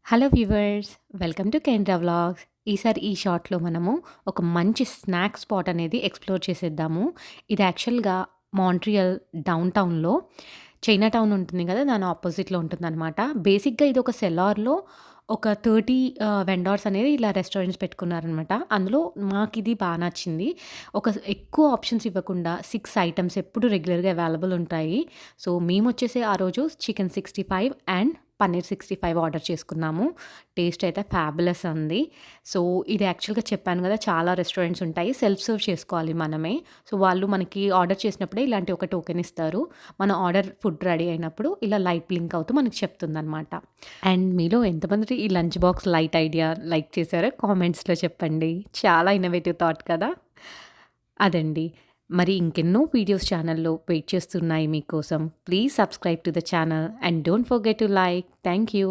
Hello viewers, welcome to కేంద్ర vlogs. ఈసారి ఈ షార్ట్‌లో మనము ఒక మంచి స్నాక్ స్పాట్ అనేది ఎక్స్‌ప్లోర్ చేసేద్దాము. ఇది యాక్చువల్‌గా మాంట్రియల్ డౌన్ టౌన్‌లో చైనా టౌన్ ఉంటుంది కదా! దాని అపోజిట్‌లో ఉంటుందనమాట. బేసిక్‌గా ఇది ఒక సెల్లార్‌లో ఒక 30 వెండార్స్ అనేది ఇలా రెస్టారెంట్స్ పెట్టుకున్నారనమాట. అందులో మాకిది బా నచ్చింది. ఎక్కువ ఆప్షన్స్ ఇవ్వకుండా 6 ఐటెమ్స్ ఎప్పుడు రెగ్యులర్‌గా అవైలబుల్ ఉంటాయి. సో, మేమొచ్చేసి ఆ రోజు చికెన్ 65 అండ్ పన్నీర్ 65 ఆర్డర్ చేసుకున్నాము. టేస్ట్ అయితే ఫ్యాబులస్ ఉంది. సో, ఇది యాక్చువల్‌గా చెప్పాను గదా! చాలా రెస్టారెంట్స్ ఉంటాయి. సెల్ఫ్ సర్వ్ చేసుకోవాలి మనమే. సో, వాళ్ళు మనకి ఆర్డర్ చేసినప్పుడే ఇలాంటి ఒక టోకెన్ ఇస్తారు. మన ఆర్డర్ ఫుడ్ రెడీ అయినప్పుడు ఇలా లైట్ బ్లింక్ అవుతూ మనకి చెప్తుందనమాట. అండ్ మీలో ఎంతమంది ఈ lunch box light idea like చేశారో కామెంట్స్‌లో చెప్పండి. చాలా ఇన్నోవేటివ్ థాట్ కదా! అదండి. మరి ఇంకెన్నో వీడియోస్ ఛానల్‌లో వెయిట్ చేస్తున్నాయి మీకోసం. Please subscribe to the channel and don't forget to like. Thank you.